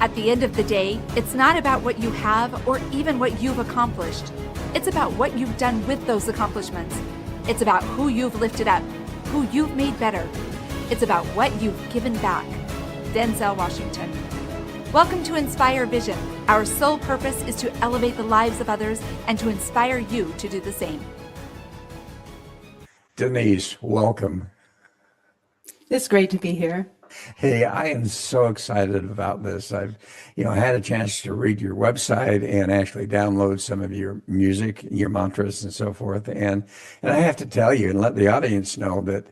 At the end of the day, it's not about what you have or even what you've accomplished. It's about what you've done with those accomplishments. It's about who you've lifted up, who you've made better. It's about what you've given back. Denzel Washington. Welcome to Inspire Vision. Our sole purpose is to elevate the lives of others and to inspire you to do the same. Denise, welcome. It's great to be here. Hey, I am so excited about this. I've, had a chance to read your website and actually download some of your music, your mantras and so forth. And I have to tell you and let the audience know that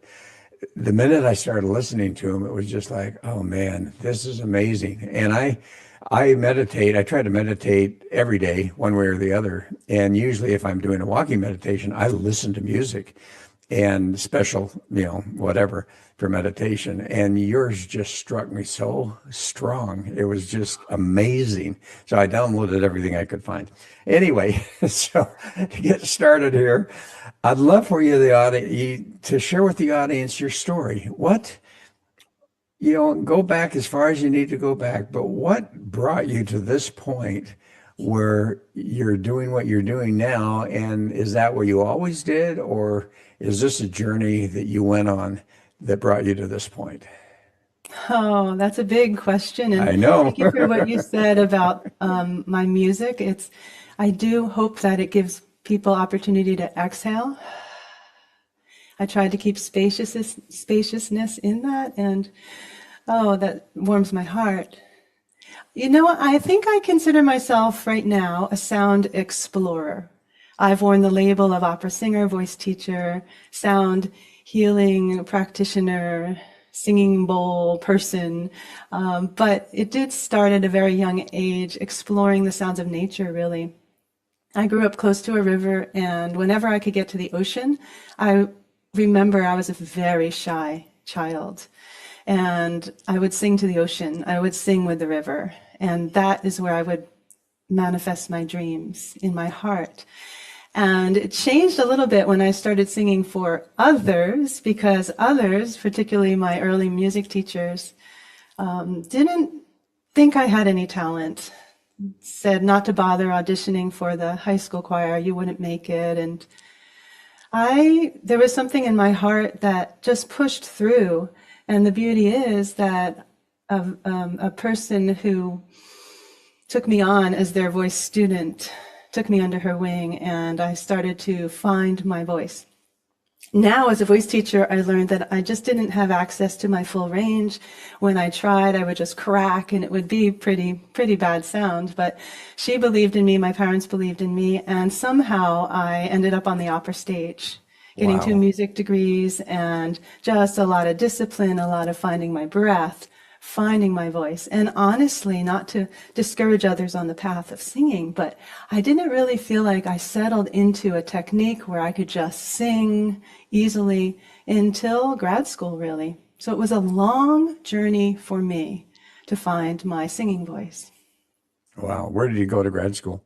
the minute I started listening to them, it was just like, oh man, this is amazing. And I meditate. I try to meditate every day, one way or the other. And usually if I'm doing a walking meditation, I listen to music and special, whatever for meditation. And yours just struck me so strong. It was just amazing. So I downloaded everything I could find. Anyway, so to get started here, I'd love for you, to share with the audience your story. Go back as far as you need to go back, but what brought you to this point where you're doing what you're doing now? And is that what you always did, or is this a journey that you went on that brought you to this point? Oh, that's a big question. And I know. thank you for what you said about my music. I do hope that it gives people opportunity to exhale. I tried to keep spaciousness in that, and that warms my heart. I think I consider myself right now a sound explorer. I've worn the label of opera singer, voice teacher, sound healing practitioner, singing bowl person. But it did start at a very young age, exploring the sounds of nature, really. I grew up close to a river, and whenever I could get to the ocean, I remember I was a very shy child. And I would sing to the ocean. I would sing with the river. And that is where I would manifest my dreams in my heart. And it changed a little bit when I started singing for others, because others, particularly my early music teachers, didn't think I had any talent. Said not to bother auditioning for the high school choir, you wouldn't make it. And there was something in my heart that just pushed through. And the beauty is that a person who took me on as their voice student took me under her wing, and I started to find my voice. Now, as a voice teacher, I learned that I just didn't have access to my full range. When I tried, I would just crack, and it would be pretty bad sound. But she believed in me, my parents believed in me, and somehow I ended up on the opera stage, getting Wow. 2 music degrees, and just a lot of discipline, a lot of finding my breath, finding my voice. And honestly, not to discourage others on the path of singing, but I didn't really feel like I settled into a technique where I could just sing easily until grad school, really. So it was a long journey for me to find my singing voice. Wow. Where did you go to grad school?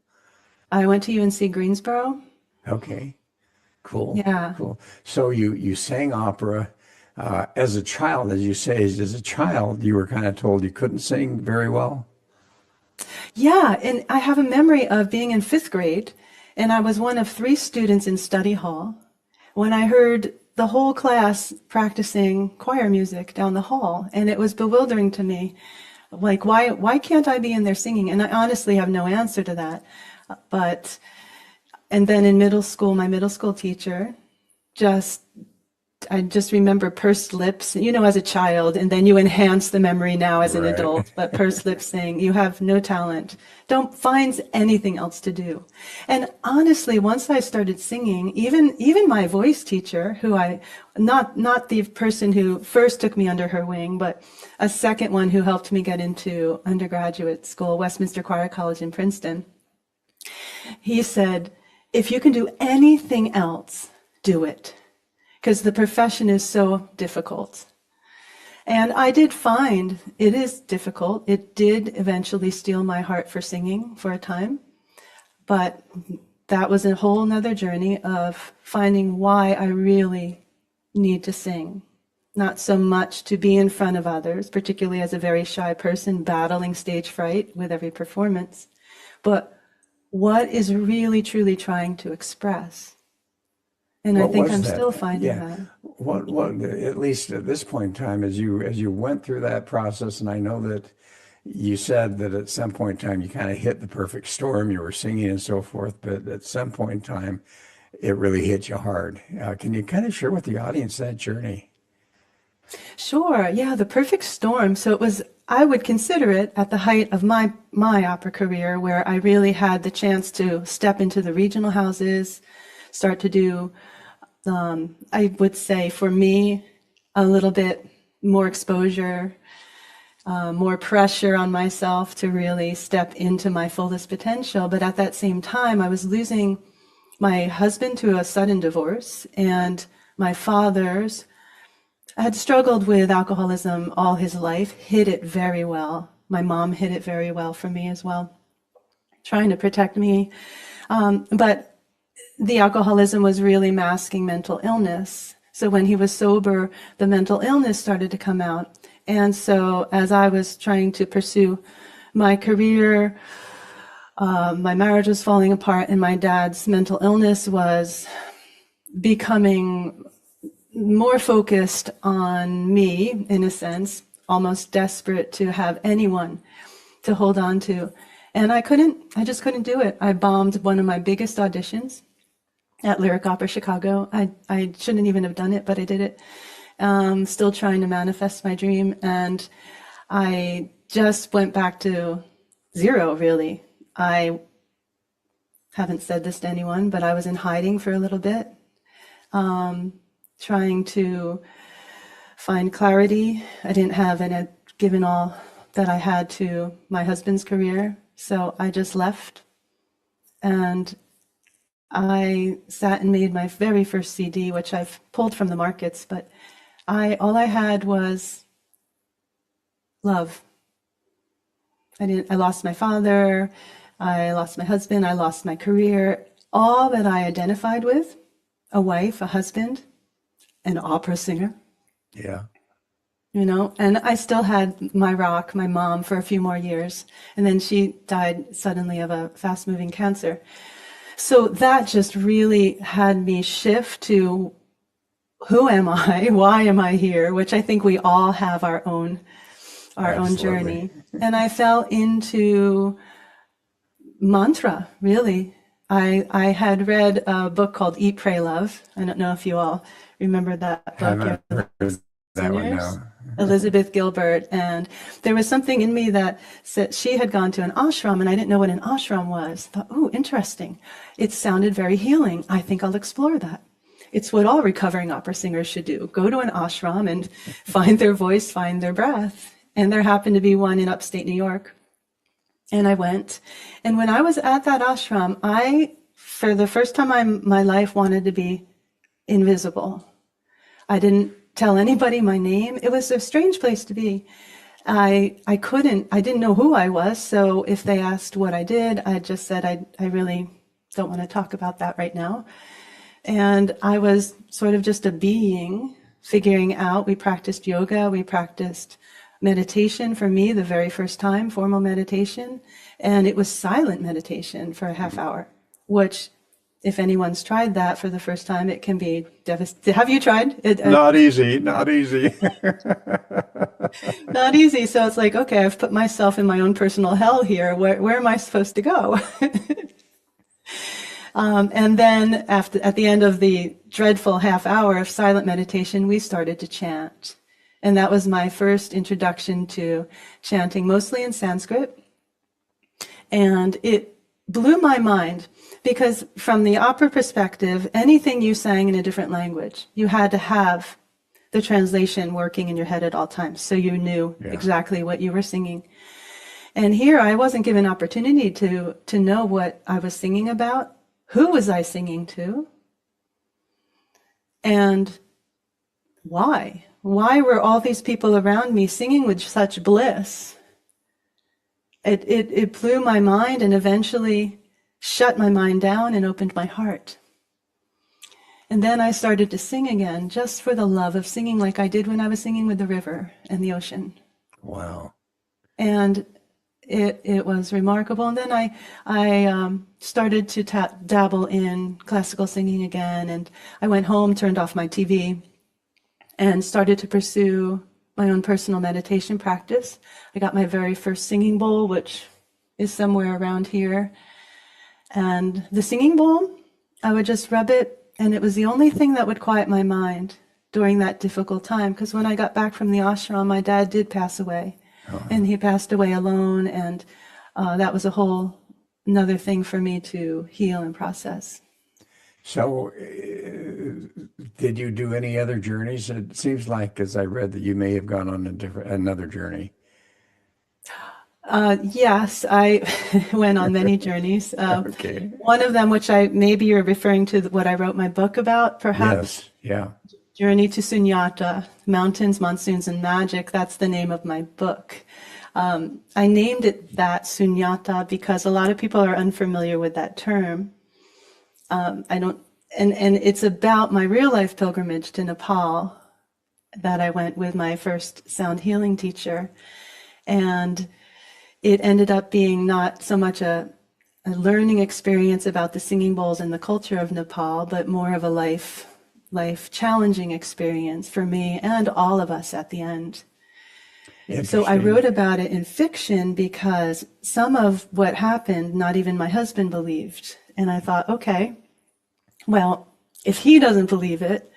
I went to UNC Greensboro. Okay. Cool. Yeah. Cool. So you sang opera as a child, as you say, as a child, you were kind of told you couldn't sing very well. Yeah, and I have a memory of being in 5th grade, and I was one of 3 students in study hall when I heard the whole class practicing choir music down the hall, and it was bewildering to me. Like, why can't I be in there singing? And I honestly have no answer to that. And then in middle school, my middle school teacher I just remember pursed lips, as a child, and then you enhance the memory now as an Right. adult, but pursed lips saying, you have no talent. Don't find anything else to do. And honestly, once I started singing, even my voice teacher, who not the person who first took me under her wing, but a second one who helped me get into undergraduate school, Westminster Choir College in Princeton, he said, if you can do anything else, do it. Because the profession is so difficult. And I did find it is difficult. It did eventually steal my heart for singing for a time. But that was a whole nother journey of finding why I really need to sing. not so much to be in front of others, particularly as a very shy person battling stage fright with every performance, but what is really truly trying to express. And I What think was I'm that? still finding Yeah. that. What, at least at this point in time, as you went through that process, and I know that you said that at some point in time you kind of hit the perfect storm, you were singing and so forth, but at some point in time it really hit you hard. Can you kind of share with the audience that journey? Sure, yeah, the perfect storm. So it was, I would consider it at the height of my opera career, where I really had the chance to step into the regional houses, start to do, I would say for me, a little bit more exposure, more pressure on myself to really step into my fullest potential. But at that same time, I was losing my husband to a sudden divorce, and my father's had struggled with alcoholism all his life, hid it very well. My mom hid it very well from me as well, trying to protect me. But the alcoholism was really masking mental illness. So when he was sober, the mental illness started to come out. And so as I was trying to pursue my career, my marriage was falling apart, and my dad's mental illness was becoming more focused on me, in a sense, almost desperate to have anyone to hold on to. And I just couldn't do it. I bombed one of my biggest auditions at Lyric Opera Chicago. I shouldn't even have done it, but I did it. Still trying to manifest my dream. And I just went back to zero, really. I haven't said this to anyone, but I was in hiding for a little bit. Trying to find clarity. I didn't have any, given all that I had to my husband's career. So I just left, and I sat and made my very first CD, which I've pulled from the markets, but all I had was love. I lost my father, I lost my husband, I lost my career, all that I identified with, a wife, a husband, an opera singer, Yeah. and I still had my rock, my mom, for a few more years. And then she died suddenly of a fast moving cancer. So that just really had me shift to, who am I? Why am I here? Which I think we all have our own journey. And I fell into mantra, really. I had read a book called Eat, Pray, Love. I don't know if you all remember that book. Haven't heard that one now. Elizabeth Gilbert. And there was something in me that said she had gone to an ashram, and I didn't know what an ashram was. I thought, oh, interesting. It sounded very healing. I think I'll explore that. It's what all recovering opera singers should do. Go to an ashram and find their voice, find their breath. And there happened to be one in upstate New York. And I went. And when I was at that ashram, I, for the first time in my life, wanted to be invisible. I didn't tell anybody my name. It was a strange place to be. I didn't know who I was. So if they asked what I did, I just said, I really don't want to talk about that right now. And I was sort of just a being figuring out. We practiced yoga. We practiced meditation, for me, the very first time, formal meditation. And it was silent meditation for a half hour, which, if anyone's tried that for the first time, it can be devastating. Have you tried it? Not easy, not easy. Not easy. So it's like, okay, I've put myself in my own personal hell here. Where am I supposed to go? And then at the end of the dreadful half hour of silent meditation, we started to chant. And that was my first introduction to chanting, mostly in Sanskrit. And it blew my mind, because from the opera perspective, anything you sang in a different language, you had to have the translation working in your head at all times, so you knew exactly what you were singing. And here I wasn't given opportunity to know what I was singing about. Who was I singing to? And why? Why were all these people around me singing with such bliss? It blew my mind, and eventually shut my mind down and opened my heart. And then I started to sing again, just for the love of singing, like I did when I was singing with the river and the ocean. Wow. And it was remarkable. And then I started to dabble in classical singing again. And I went home, turned off my TV, and started to pursue my own personal meditation practice. I got my very first singing bowl, which is somewhere around here. And the singing bowl, I would just rub it, and it was the only thing that would quiet my mind during that difficult time. Because when I got back from the ashram, my dad did pass away. And he passed away alone, and that was a whole another thing for me to heal and process. So, did you do any other journeys? It seems like, as I read, that you may have gone on another journey. Yes, I went on many journeys. Okay. One of them, which maybe you're referring to what I wrote my book about, perhaps. Yes. Yeah. Journey to Sunyata, Mountains, Monsoons, and Magic. That's the name of my book. I named it that, Sunyata, because a lot of people are unfamiliar with that term. And it's about my real life pilgrimage to Nepal that I went with my first sound healing teacher. And it ended up being not so much a learning experience about the singing bowls and the culture of Nepal, but more of a life challenging experience for me and all of us at the end. So I wrote about it in fiction because some of what happened, not even my husband believed. And I thought, okay, well, if he doesn't believe it,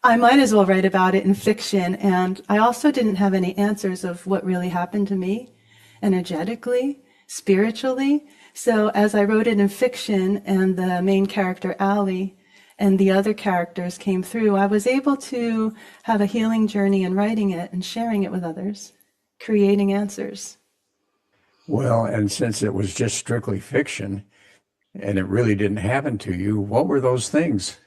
I might as well write about it in fiction. And I also didn't have any answers of what really happened to me, energetically, spiritually. So as I wrote it in fiction, and the main character, Ali, and the other characters came through, I was able to have a healing journey in writing it and sharing it with others, creating answers. Well, and since it was just strictly fiction and it really didn't happen to you, what were those things?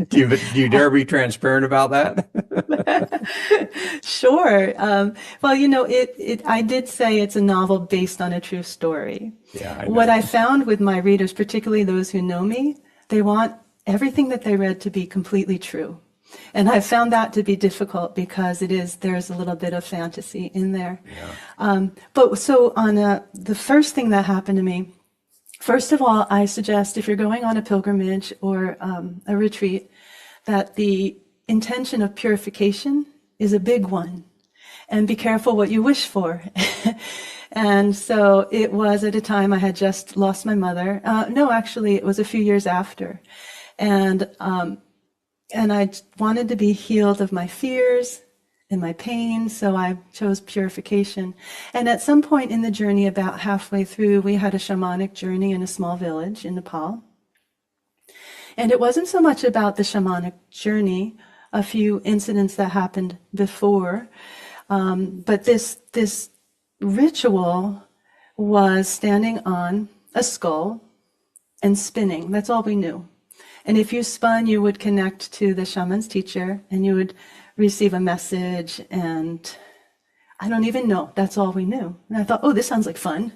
Do you dare be transparent about that? Sure. Well, you know, I did say it's a novel based on a true story. Yeah, I know. What I found with my readers, particularly those who know me, they want everything that they read to be completely true. And I found that to be difficult because there's a little bit of fantasy in there. Yeah. But so on the first thing that happened to me, first of all, I suggest if you're going on a pilgrimage or a retreat, that the intention of purification is a big one. And be careful what you wish for. And so it was at a time I had just lost my mother. No, actually, it was a few years after. And I wanted to be healed of my fears and my pain, so I chose purification. And at some point in the journey, about halfway through, we had a shamanic journey in a small village in Nepal. And it wasn't so much about the shamanic journey, a few incidents that happened before, but this ritual was standing on a skull and spinning. That's all we knew. And if you spun, you would connect to the shaman's teacher and you would receive a message, and I don't even know. That's all we knew. And I thought, oh, this sounds like fun.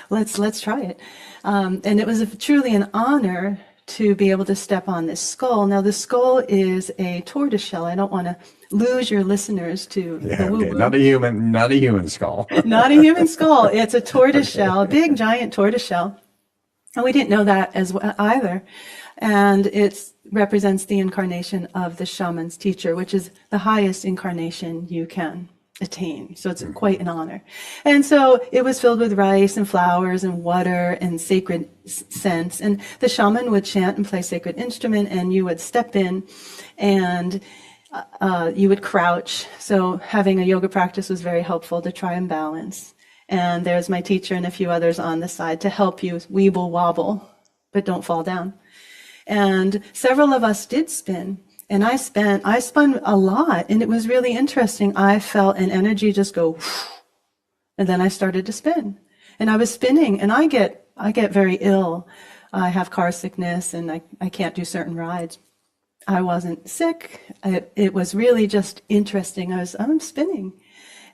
Let's try it. And it was truly an honor to be able to step on this skull. Now, the skull is a tortoise shell. I don't want to lose your listeners to the woo-woo. Okay. Not a human skull. Not a human skull. It's a tortoise shell, a big, giant tortoise shell. And we didn't know that as well either. And it represents the incarnation of the shaman's teacher, which is the highest incarnation you can attain. So it's quite an honor. And so it was filled with rice and flowers and water and sacred scents. And the shaman would chant and play sacred instrument, and you would step in and you would crouch. So having a yoga practice was very helpful to try and balance. And there's my teacher and a few others on the side to help you weeble wobble, but don't fall down. And several of us did spin. And I spun a lot, and it was really interesting. I felt an energy just go, whoosh, and then I started to spin. And I was spinning, and I get very ill. I have car sickness, and I can't do certain rides. I wasn't sick. It was really just interesting. I'm spinning.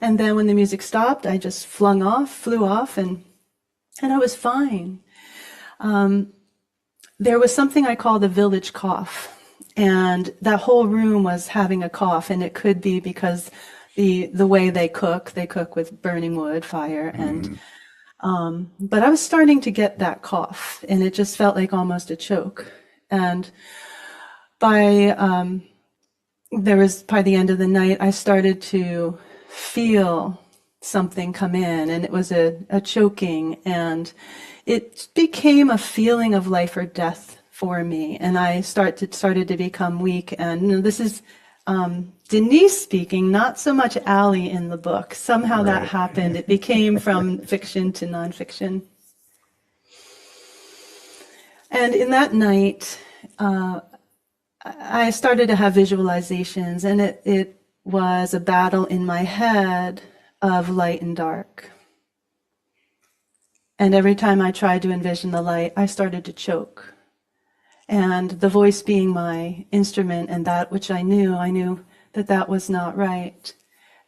And then when the music stopped, I just flew off, and I was fine. there was something I call the village cough. And that whole room was having a cough, and it could be because the way they cook with burning wood, fire, and but I was starting to get that cough, and it just felt like almost a choke. And by the end of the night, I started to feel something come in, and it was a choking, and it became a feeling of life or death for me, and I started to become weak. And this is Denise speaking, not so much Allie in the book. Somehow that happened. It became from fiction to nonfiction. And in that night, I started to have visualizations, and it was a battle in my head of light and dark. And every time I tried to envision the light, I started to choke. And the voice being my instrument, and that which I knew that that was not right.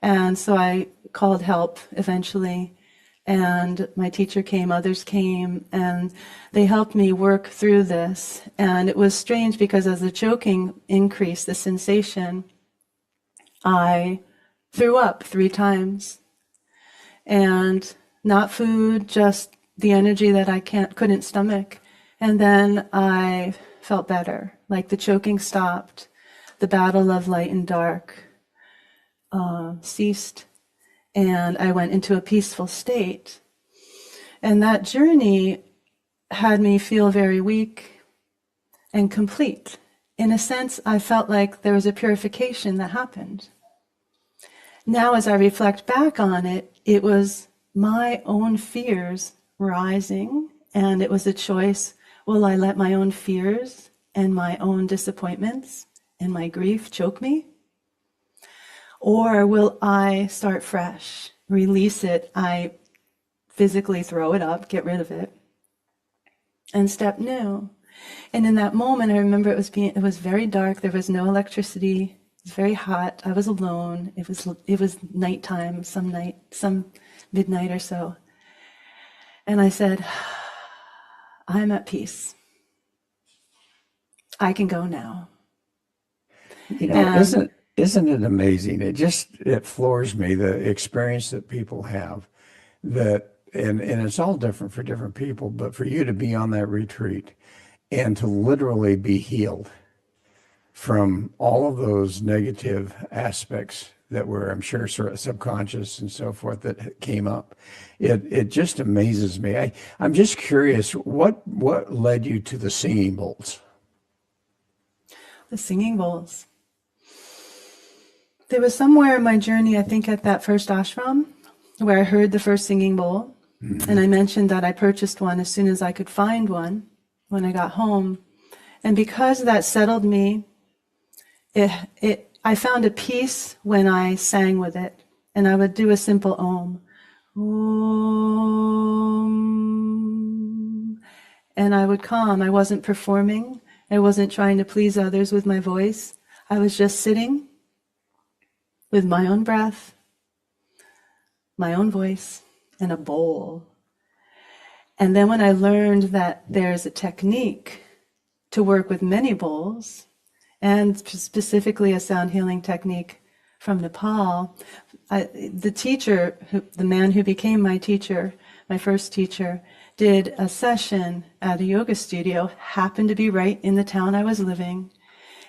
And so I called help eventually, and my teacher came, others came, and they helped me work through this. And it was strange because as the choking increased, the sensation, I threw up 3 times. And not food, just the energy that I couldn't stomach. And then I felt better, like the choking stopped, the battle of light and dark ceased, and I went into a peaceful state. And that journey had me feel very weak and complete. In a sense, I felt like there was a purification that happened. Now, as I reflect back on it, it was my own fears rising, and it was a choice. Will I let my own fears and my own disappointments and my grief choke me? Or will I start fresh, release it? I physically throw it up, get rid of it, and step new. And in that moment, I remember it was very dark. There was no electricity. It was very hot. I was alone. It was nighttime, some midnight or so. And I said, I'm at peace. I can go now. You know, isn't it amazing? It floors me, the experience that people have, that and it's all different for different people, but for you to be on that retreat and to literally be healed from all of those negative aspects that were, I'm sure, sort of subconscious and so forth that came up. It just amazes me. I'm just curious, what led you to the singing bowls? The singing bowls. There was somewhere in my journey, I think at that first ashram, where I heard the first singing bowl. Mm-hmm. And I mentioned that I purchased one as soon as I could find one when I got home. And because that settled me, I found a peace when I sang with it. And I would do a simple Om. Om. And I would calm. I wasn't performing. I wasn't trying to please others with my voice. I was just sitting with my own breath, my own voice, and a bowl. And then when I learned that there's a technique to work with many bowls, and specifically a sound healing technique from Nepal, the man who became my teacher, my first teacher, did a session at a yoga studio, happened to be right in the town I was living,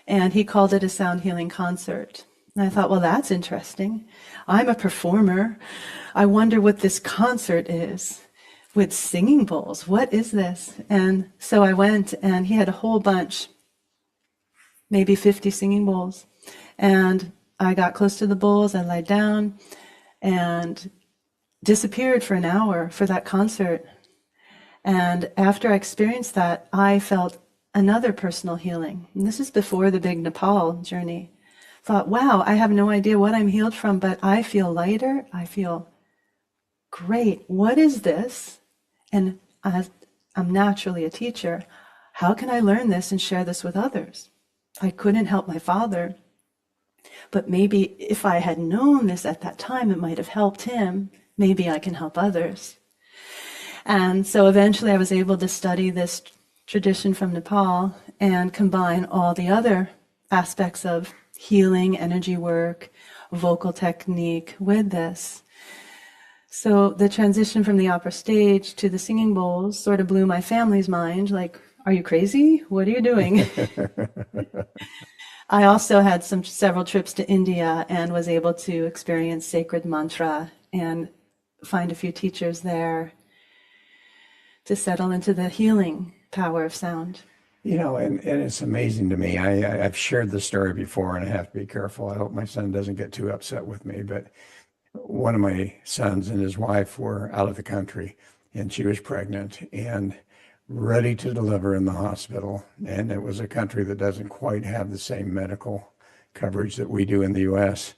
and he called it a sound healing concert. And I thought, well, that's interesting. I'm a performer. I wonder what this concert is with singing bowls. What is this? And so I went, and he had a whole bunch, maybe 50 singing bowls. And I got close to the bowls, I lied down, and disappeared for an hour for that concert. And after I experienced that, I felt another personal healing. And this is before the big Nepal journey. Thought, wow, I have no idea what I'm healed from, but I feel lighter. I feel great. What is this? And I'm naturally a teacher. How can I learn this and share this with others? I couldn't help my father, but maybe if I had known this at that time, it might have helped him. Maybe I can help others. And so eventually I was able to study this tradition from Nepal and combine all the other aspects of healing, energy work, vocal technique with this. So the transition from the opera stage to the singing bowls sort of blew my family's mind, like, are you crazy? What are you doing? I also had several trips to India and was able to experience sacred mantra and find a few teachers there to settle into the healing power of sound. You know, and it's amazing to me. I've shared this story before, and I have to be careful. I hope my son doesn't get too upset with me. But one of my sons and his wife were out of the country, and she was pregnant and ready to deliver in the hospital. And it was a country that doesn't quite have the same medical coverage that we do in the U.S.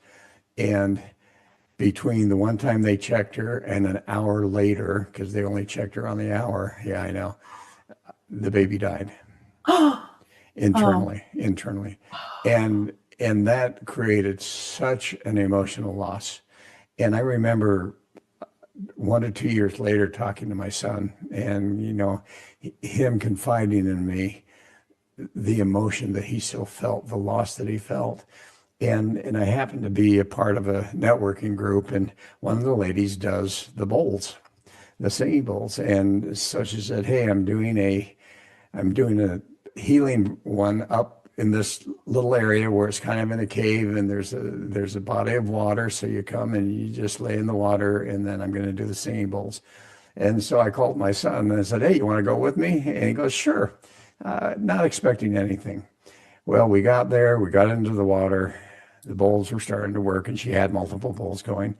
And between the one time they checked her and an hour later, because they only checked her on the hour, yeah, I know, the baby died internally. And that created such an emotional loss. And I remember 1 or 2 years later talking to my son and, you know, him confiding in me the emotion that he still felt, the loss that he felt. And I happened to be a part of a networking group, and one of the ladies does the bowls, the singing bowls. And so she said, hey, I'm doing a healing one up in this little area where it's kind of in a cave, and there's a body of water. So you come and you just lay in the water, and then I'm going to do the singing bowls. And so I called my son and I said, hey, you want to go with me? And he goes, sure. Not expecting anything. Well, we got there, we got into the water, the bowls were starting to work, and she had multiple bowls going.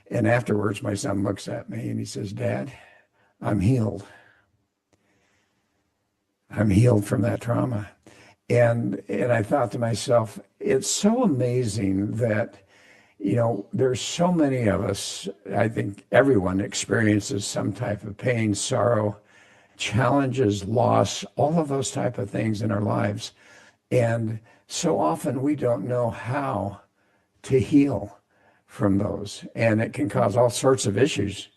And afterwards, my son looks at me and he says, Dad, I'm healed. I'm healed from that trauma. And I thought to myself, it's so amazing that, you know, there's so many of us, I think everyone experiences some type of pain, sorrow, challenges, loss, all of those type of things in our lives. And so often we don't know how to heal from those. And it can cause all sorts of issues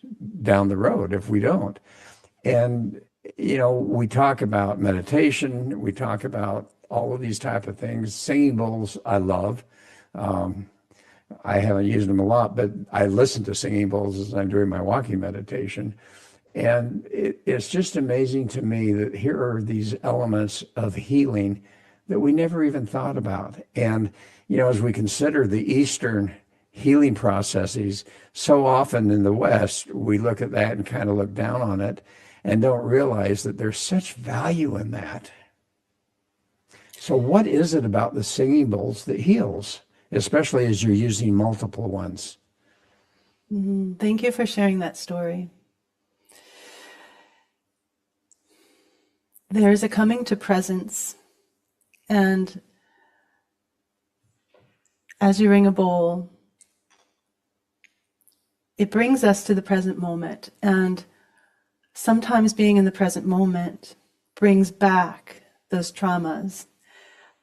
down the road if we don't. And, you know, we talk about meditation, we talk about all of these type of things. Singing bowls, I love. I haven't used them a lot, but I listen to singing bowls as I'm doing my walking meditation. And it's just amazing to me that here are these elements of healing that we never even thought about. And, you know, as we consider the Eastern healing processes, so often in the West, we look at that and kind of look down on it and don't realize that there's such value in that. So what is it about the singing bowls that heals, especially as you're using multiple ones? Thank you for sharing that story. There's a coming to presence. And as you ring a bowl, it brings us to the present moment. And sometimes being in the present moment brings back those traumas,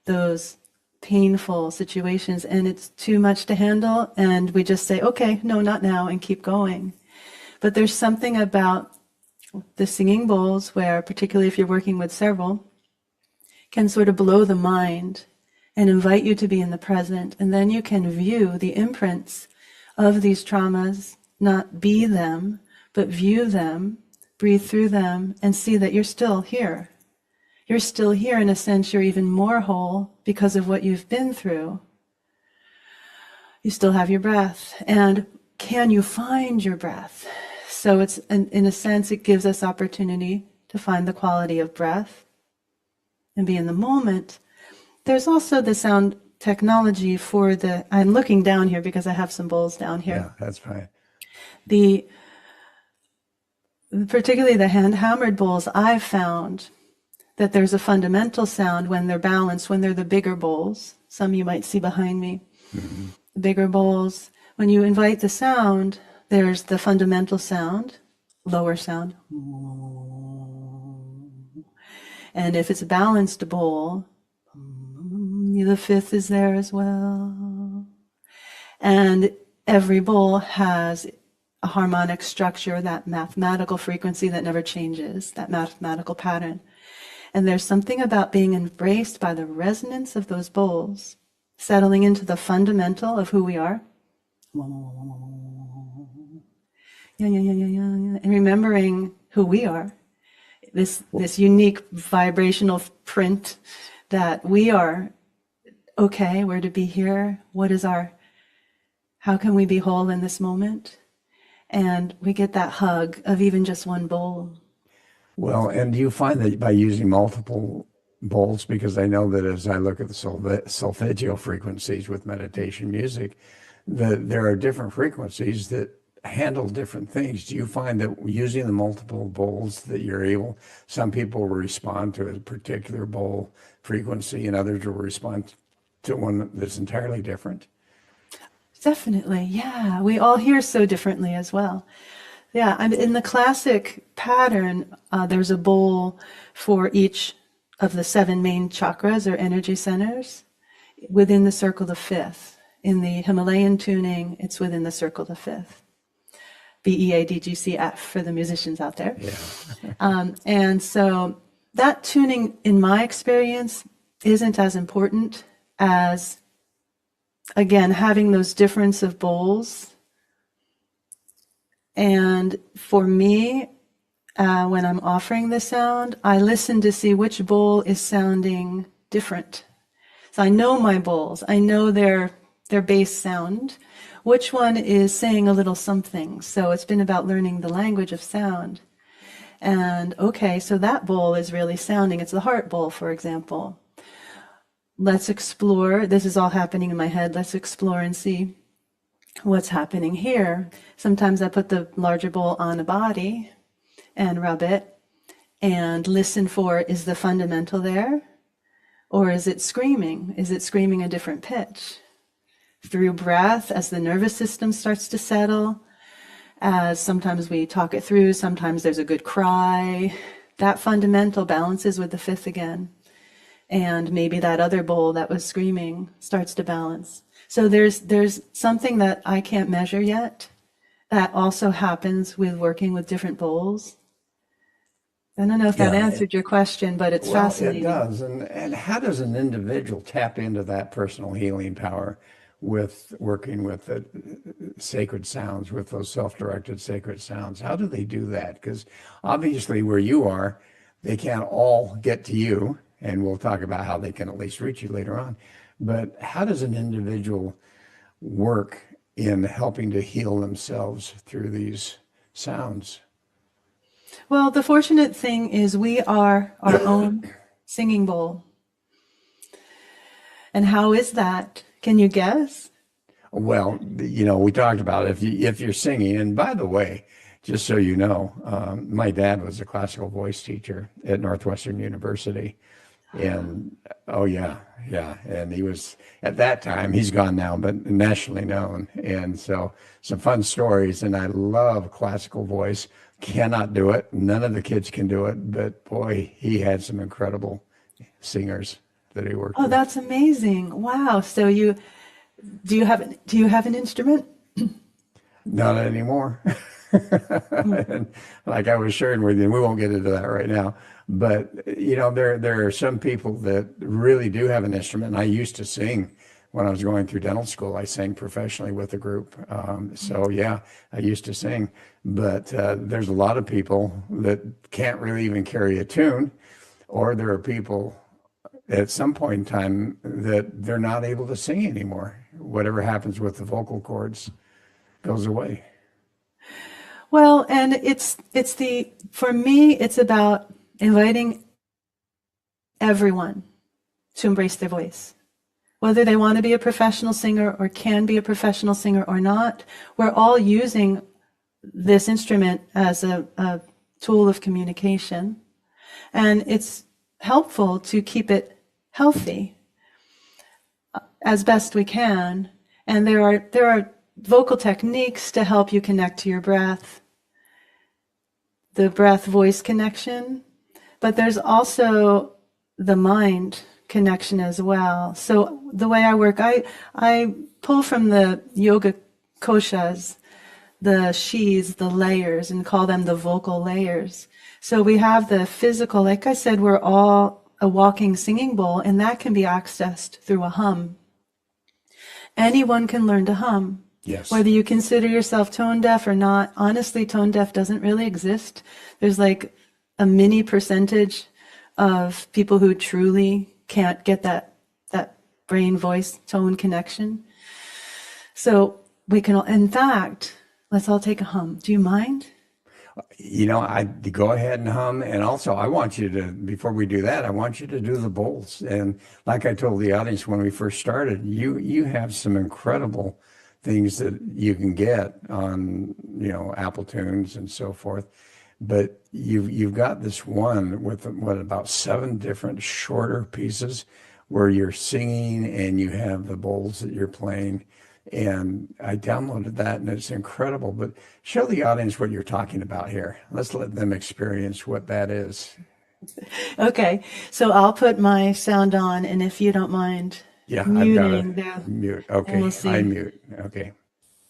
those painful situations, and it's too much to handle. And we just say, okay, no, not now, and keep going. But there's something about the singing bowls where, particularly if you're working with several, can sort of blow the mind and invite you to be in the present. And then you can view the imprints of these traumas, not be them, but view them, breathe through them, and see that you're still here. You're still here. In a sense, you're even more whole because of what you've been through. You still have your breath. And can you find your breath? So it's, in a sense, it gives us opportunity to find the quality of breath and be in the moment. There's also the sound technology for I'm looking down here because I have some bowls down here. Yeah, that's fine. Particularly the hand-hammered bowls, I've found that there's a fundamental sound when they're balanced, when they're the bigger bowls. Some you might see behind me. Mm-hmm. The bigger bowls. When you invite the sound, there's the fundamental sound, lower sound. And if it's a balanced bowl, the fifth is there as well. And every bowl has a harmonic structure, that mathematical frequency that never changes, that mathematical pattern. And there's something about being embraced by the resonance of those bowls, settling into the fundamental of who we are. Yeah, yeah, yeah, yeah, yeah, yeah. And remembering who we are, this unique vibrational print that we are okay, we're to be here. How can we be whole in this moment? And we get that hug of even just one bowl. Well, and do you find that by using multiple bowls, because I know that as I look at the solfeggio frequencies with meditation music, that there are different frequencies that handle different things. Do you find that using the multiple bowls that you're able, some people will respond to a particular bowl frequency and others will respond to one that's entirely different? Definitely, yeah. We all hear so differently as well. Yeah, in the classic pattern, there's a bowl for each of the 7 main chakras or energy centers within the circle of fifth. In the Himalayan tuning, it's within the circle of fifth. BEADGCF for the musicians out there. Yeah. And so that tuning, in my experience, isn't as important as, again, having those difference of bowls. And for me, when I'm offering the sound, I listen to see which bowl is sounding different. So I know my bowls. I know their bass sound. Which one is saying a little something? So it's been about learning the language of sound. And okay, so that bowl is really sounding. It's the heart bowl, for example. Let's explore. This is all happening in my head. Let's explore and see what's happening here. Sometimes I put the larger bowl on a body and rub it and listen for, is the fundamental there? Or is it screaming? Is it screaming a different pitch? Through breath, as the nervous system starts to settle, as sometimes we talk it through, sometimes there's a good cry, that fundamental balances with the fifth again. And maybe that other bowl that was screaming starts to balance. So there's something that I can't measure yet that also happens with working with different bowls. I don't know if that answered your question, but it's fascinating. It does. And how does an individual tap into that personal healing power with working with the sacred sounds, with those self-directed sacred sounds? How do they do that? Because obviously where you are, they can't all get to you, and we'll talk about how they can at least reach you later on. But how does an individual work in helping to heal themselves through these sounds? Well, the fortunate thing is we are our own singing bowl. And how is that? Can you guess? Well, we talked about it. If you're singing, and by the way, just so you know, my dad was a classical voice teacher at Northwestern University. And and he was, at that time, he's gone now, but nationally known. And so some fun stories, and I love classical voice. Cannot do it. None of the kids can do it, but boy, he had some incredible singers that he worked with. That's amazing. Wow. So do you have an instrument? Not anymore. And like I was sharing with you, and we won't get into that right now, but there are some people that really do have an instrument. And I used to sing when I was going through dental school. I sang professionally with a group. I used to sing, but there's a lot of people that can't really even carry a tune, or there are people at some point in time that they're not able to sing anymore. Whatever happens with the vocal cords goes away. Well, and for me, it's about inviting everyone to embrace their voice. Whether they want to be a professional singer or can be a professional singer or not, we're all using this instrument as a tool of communication. And it's helpful to keep it healthy as best we can. And there are vocal techniques to help you connect to your breath, the breath-voice connection, but there's also the mind connection as well. So the way I work, I pull from the yoga koshas, the sheaths, the layers, and call them the vocal layers. So we have the physical, like I said, we're all a walking singing bowl, and that can be accessed through a hum. Anyone can learn to hum. Yes. Whether you consider yourself tone deaf or not, honestly, tone deaf doesn't really exist. There's like a mini percentage of people who truly can't get that brain voice tone connection. So we can, in fact, let's all take a hum. Do you mind? I go ahead and hum. And also, I want you to, before we do that, I want you to do the bowls. And like I told the audience when we first started, you have some incredible things that you can get on, Apple Tunes and so forth. But you've got this one with about 7 different shorter pieces where you're singing and you have the bowls that you're playing. And I downloaded that and it's incredible. But show the audience what you're talking about here. Let's let them experience what that is. Okay, so I'll put my sound on, and if you don't mind Yeah, muting I've got the, to mute. and Okay, we'll see. I mute. Okay.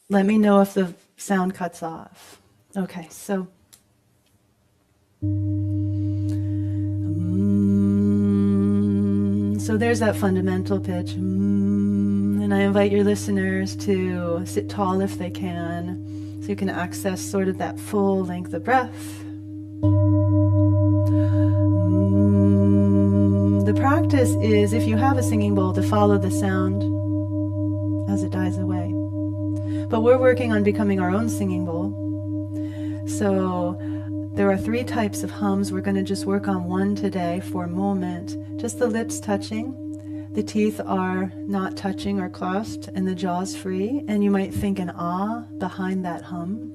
Let me know if the sound cuts off. Okay, so. So there's that fundamental pitch. And I invite your listeners to sit tall if they can, so you can access sort of that full length of breath. The practice is, if you have a singing bowl, to follow the sound as it dies away. But we're working on becoming our own singing bowl. So there are 3 types of hums. We're going to just work on one today for a moment. Just the lips touching. The teeth are not touching or clasped, and the jaw's free. And you might think an ah behind that hum.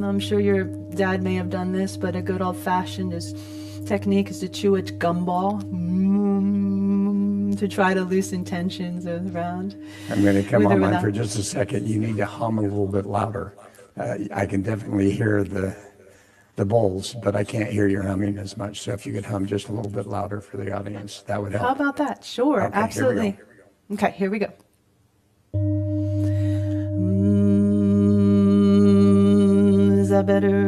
I'm sure your dad may have done this, but a good old-fashioned technique is to chew a gumball to try to loosen tensions around. I'm going to come With or online without. for just a second. You need to hum a little bit louder. I can definitely hear the bowls, but I can't hear your humming as much. So if you could hum just a little bit louder for the audience, that would help. How about that? Sure, Okay, here we go. absolutely. Okay, here we go. Is that better?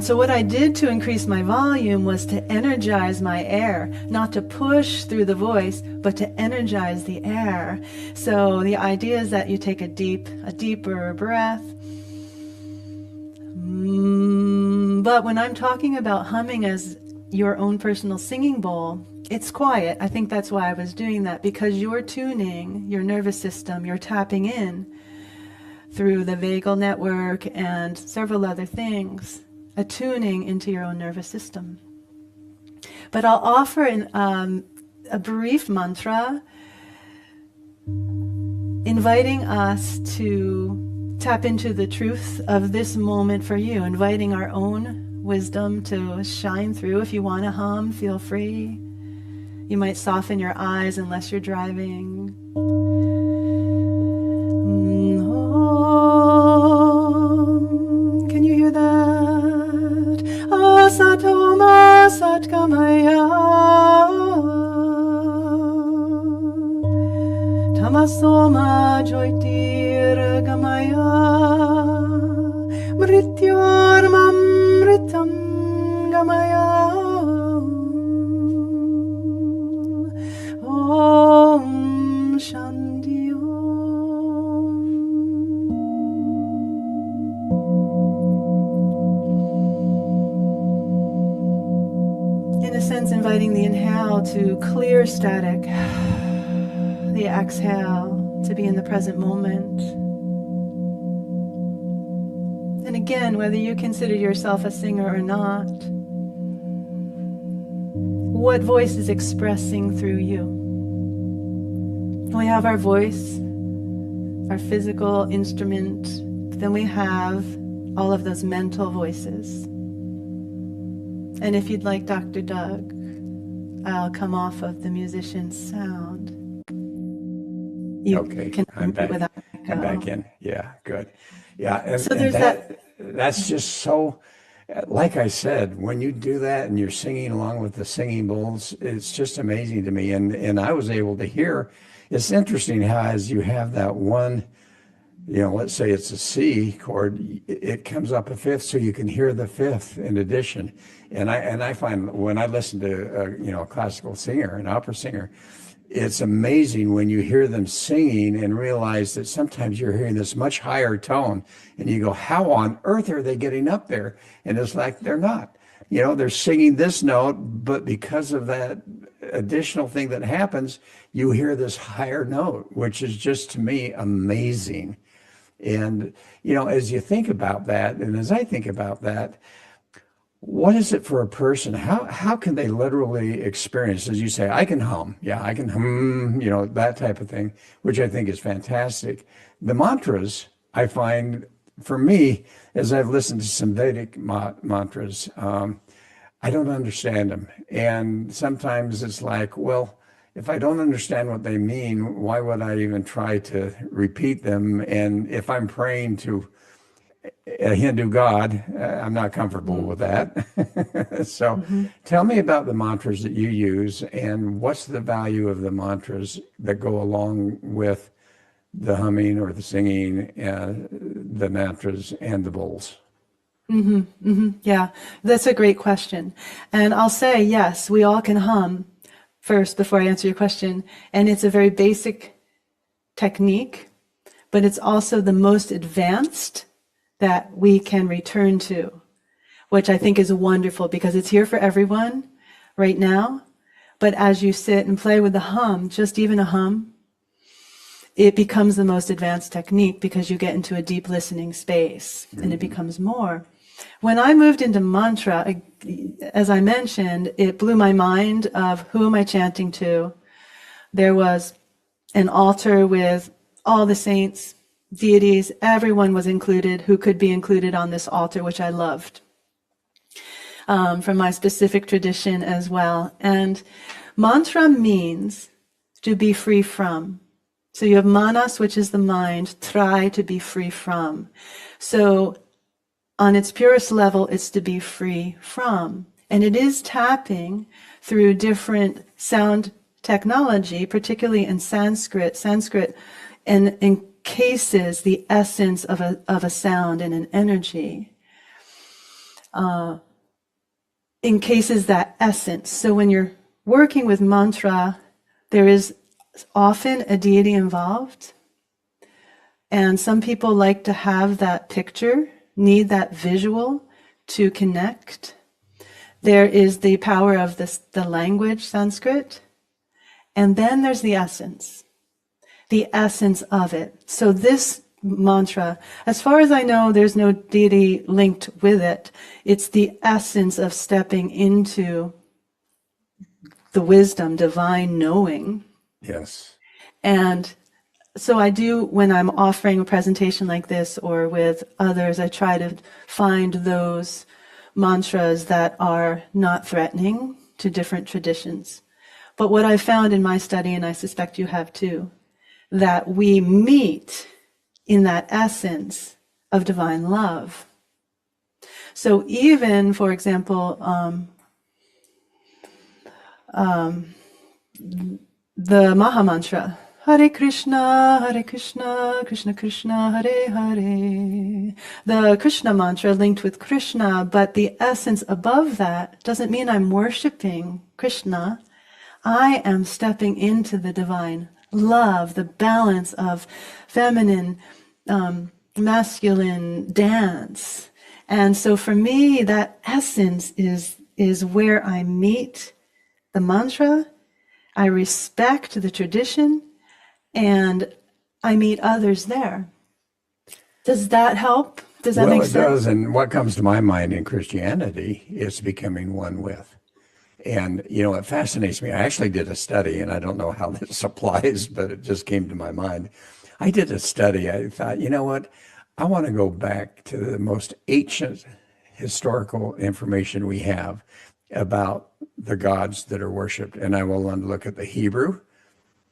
So what I did to increase my volume was to energize my air, not to push through the voice, but to energize the air. So the idea is that you take a deeper breath. But when I'm talking about humming as your own personal singing bowl, it's quiet. I think that's why I was doing that, because you're tuning your nervous system, you're tapping in through the vagal network and several other things, attuning into your own nervous system. But I'll offer a brief mantra inviting us to tap into the truth of this moment for you, inviting our own wisdom to shine through. If you want to hum, feel free. You might soften your eyes unless you're driving. Can you hear that? Asatoma Satgamaya Tamasoma Joytir Gamaya Mrityormam Mritam Gamaya Om Shanti Om. In a sense, inviting the inhale to clear static, the exhale to be in the present moment. And again, whether you consider yourself a singer or not, what voice is expressing through you? We have our voice, our physical instrument, then we have all of those mental voices. And if you'd like, Dr. Doug, I'll come off of the musician's sound. You Okay, can I'm back. without I'm echo. back in. Yeah, good. Yeah, and, So there's that's just so like I said, when you do that and you're singing along with the singing bowls, it's just amazing to me. And I was able to hear. It's interesting how as you have that one, let's say it's a C chord, it comes up a fifth, so you can hear the fifth in addition. And I find when I listen to a classical singer, an opera singer, it's amazing when you hear them singing and realize that sometimes you're hearing this much higher tone and you go, how on earth are they getting up there? And it's like, they're not. They're singing this note, but because of that additional thing that happens, you hear this higher note, which is just to me amazing. And, as you think about that, and as I think about that, what is it for a person? How can they literally experience, as you say, I can hum. Yeah, I can hum, that type of thing, which I think is fantastic. The mantras, I find, for me, as I've listened to some Vedic mantras, I don't understand them. And sometimes it's like, well, if I don't understand what they mean, why would I even try to repeat them? And if I'm praying to a Hindu god, I'm not comfortable with that. So tell me about the mantras that you use and what's the value of the mantras that go along with the humming or the singing, the mantras and the bowls. Yeah, that's a great question. And I'll say, yes, we all can hum first before I answer your question. And it's a very basic technique, but it's also the most advanced that we can return to, which I think is wonderful because it's here for everyone right now. But as you sit and play with the hum, just even a hum, it becomes the most advanced technique because you get into a deep listening space and it becomes more. When I moved into mantra, as I mentioned, it blew my mind of who am I chanting to. There was an altar with all the saints, deities, everyone was included who could be included on this altar, which I loved, from my specific tradition as well. And mantra means to be free from. So you have manas, which is the mind, try to be free from. So on its purest level, it's to be free from. And it is tapping through different sound technology, particularly in Sanskrit. Sanskrit encases the essence of a sound and an energy. Encases that essence. So when you're working with mantra, there is often a deity involved. And some people like to have that picture, need that visual to connect. There is the power of the language, Sanskrit. And then there's the essence of it. So this mantra, as far as I know, there's no deity linked with it. It's the essence of stepping into the wisdom, divine knowing. Yes. And so I do, when I'm offering a presentation like this or with others, I try to find those mantras that are not threatening to different traditions. But what I've found in my study, and I suspect you have too, that we meet in that essence of divine love. So even, for example, the Maha Mantra, Hare Krishna, Krishna Krishna, Hare Hare. The Krishna mantra linked with Krishna, but the essence above that doesn't mean I'm worshiping Krishna. I am stepping into the divine love, the balance of feminine, masculine dance. And so for me, that essence is where I meet the mantra. I respect the tradition, and I meet others there. Does that help? Does that make sense? Well, it does. And what comes to my mind in Christianity is becoming one with. And, it fascinates me. I actually did a study, and I don't know how this applies, but it just came to my mind. I did a study. I thought, you know what? I want to go back to the most ancient historical information we have about the gods that are worshipped. And I will look at the Hebrew,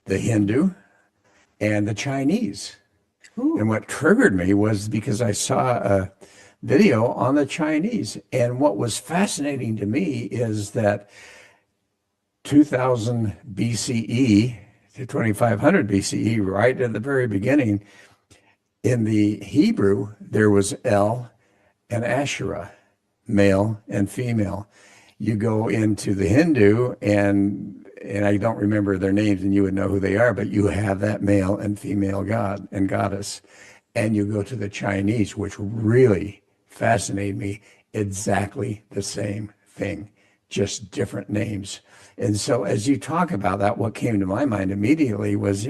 the Hindu, and the Chinese. Ooh. And what triggered me was because I saw video on the Chinese. And what was fascinating to me is that 2000 BCE to 2500 BCE, right at the very beginning, in the Hebrew, there was El and Asherah, male and female. You go into the Hindu, and I don't remember their names, and you would know who they are, but you have that male and female god and goddess. And you go to the Chinese, which really fascinated me, exactly the same thing, just different names. And so as you talk about that, what came to my mind immediately was,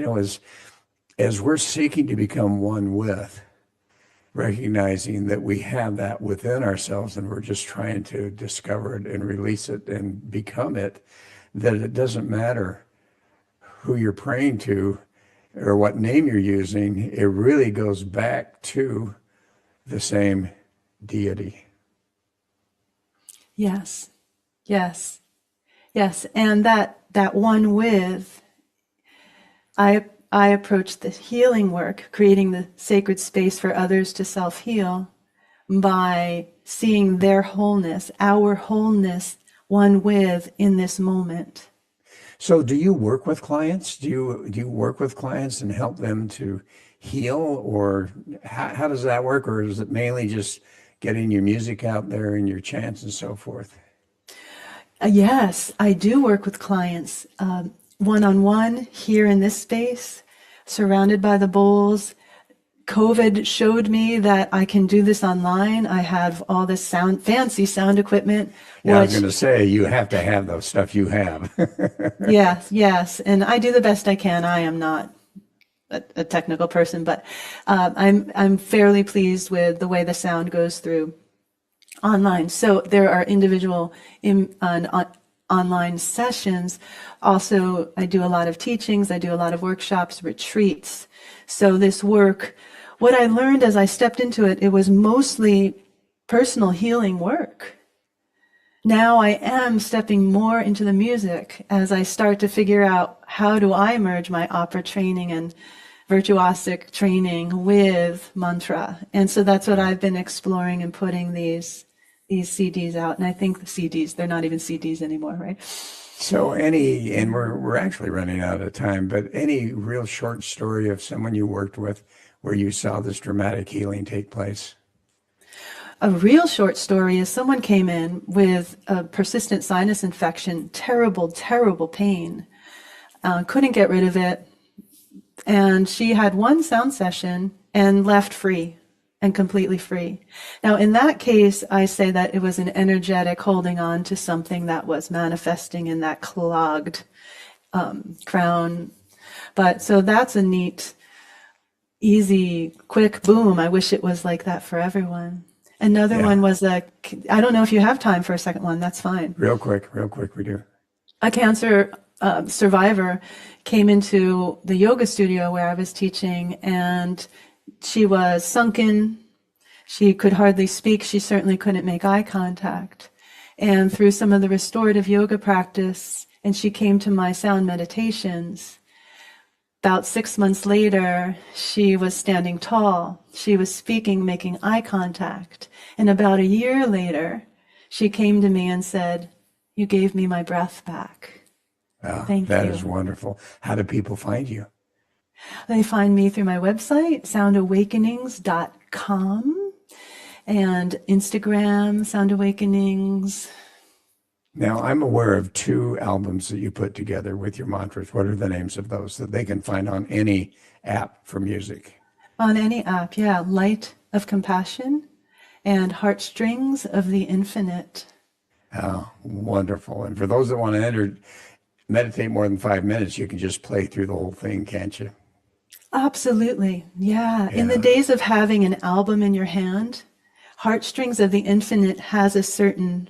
as we're seeking to become one with, recognizing that we have that within ourselves and we're just trying to discover it and release it and become it, that it doesn't matter who you're praying to or what name you're using, it really goes back to the same deity. Yes, yes, yes. And that one with, I approach the healing work, creating the sacred space for others to self-heal by seeing their wholeness, our wholeness, one with in this moment. So do you work with clients? Do you work with clients and help them to heal, or how does that work? Or is it mainly just getting your music out there and your chants and so forth? Yes, I do work with clients one-on-one here in this space, surrounded by the bowls. COVID showed me that I can do this online. I have all this fancy sound equipment. Yeah, I was going to say, you have to have the stuff you have. Yes. And I do the best I can. I am not a technical person, but I'm fairly pleased with the way the sound goes through online. So there are individual online sessions. Also, I do a lot of teachings. I do a lot of workshops, retreats. So this work, what I learned as I stepped into it, it was mostly personal healing work. Now I am stepping more into the music as I start to figure out how do I merge my opera training and virtuosic training with mantra. And so that's what I've been exploring and putting these CDs out. And I think the CDs, they're not even CDs anymore, right? So and we're actually running out of time, but any real short story of someone you worked with where you saw this dramatic healing take place? A real short story is someone came in with a persistent sinus infection, terrible, terrible pain, couldn't get rid of it. And she had one sound session and left free and completely free. Now, in that case, I say that it was an energetic holding on to something that was manifesting in that clogged crown. But so that's a neat, easy, quick boom. I wish it was like that for everyone. Another one was I don't know if you have time for a second one. That's fine. Real quick, we do. A cancer survivor came into the yoga studio where I was teaching, and she was sunken. She could hardly speak. She certainly couldn't make eye contact. And through some of the restorative yoga practice, and she came to my sound meditations. About 6 months later, she was standing tall. She was speaking, making eye contact. And about a year later, she came to me and said, "You gave me my breath back." Thank you. That is wonderful. How do people find you? They find me through my website, soundawakenings.com, and Instagram, Sound Awakenings. Now, I'm aware of 2 albums that you put together with your mantras. What are the names of those that they can find on any app for music? On any app, yeah. Light of Compassion and Heartstrings of the Infinite. Oh, wonderful. And for those that want to meditate more than 5 minutes, you can just play through the whole thing, can't you? Absolutely. Yeah. In the days of having an album in your hand, Heartstrings of the Infinite has a certain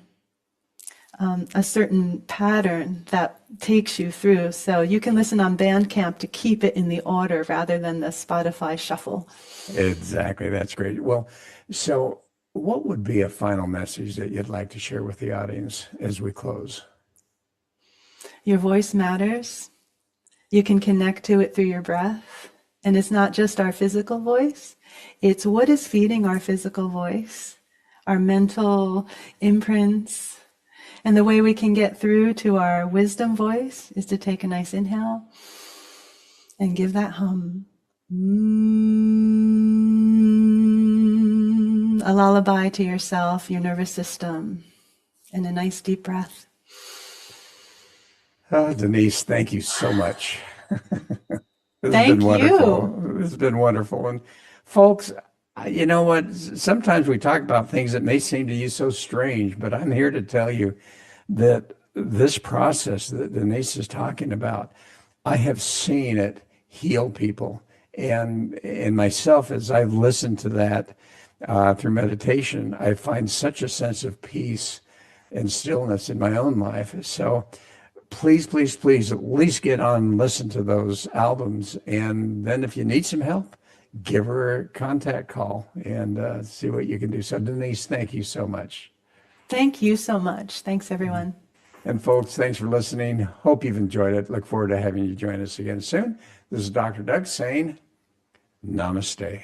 pattern that takes you through. So you can listen on Bandcamp to keep it in the order rather than the Spotify shuffle. Exactly. That's great. Well, so what would be a final message that you'd like to share with the audience as we close? Your voice matters. You can connect to it through your breath. And it's not just our physical voice. It's what is feeding our physical voice. our mental imprints. And the way we can get through to our wisdom voice is to take a nice inhale and give that hum. A lullaby to yourself, your nervous system, and a nice deep breath. Denise, thank you so much. This Thank has been wonderful. you. This has been wonderful. And folks, you know what? Sometimes we talk about things that may seem to you so strange, but I'm here to tell you that this process that Denise is talking about, I have seen it heal people. And myself, as I've listened to that through meditation, I find such a sense of peace and stillness in my own life. So please, please, please, at least get on and listen to those albums. And then if you need some help, give her a contact call and see what you can do. So Denise, thank you so much. Thank you so much. Thanks, everyone. And folks, thanks for listening. Hope you've enjoyed it. Look forward to having you join us again soon. This is Dr. Doug saying, Namaste.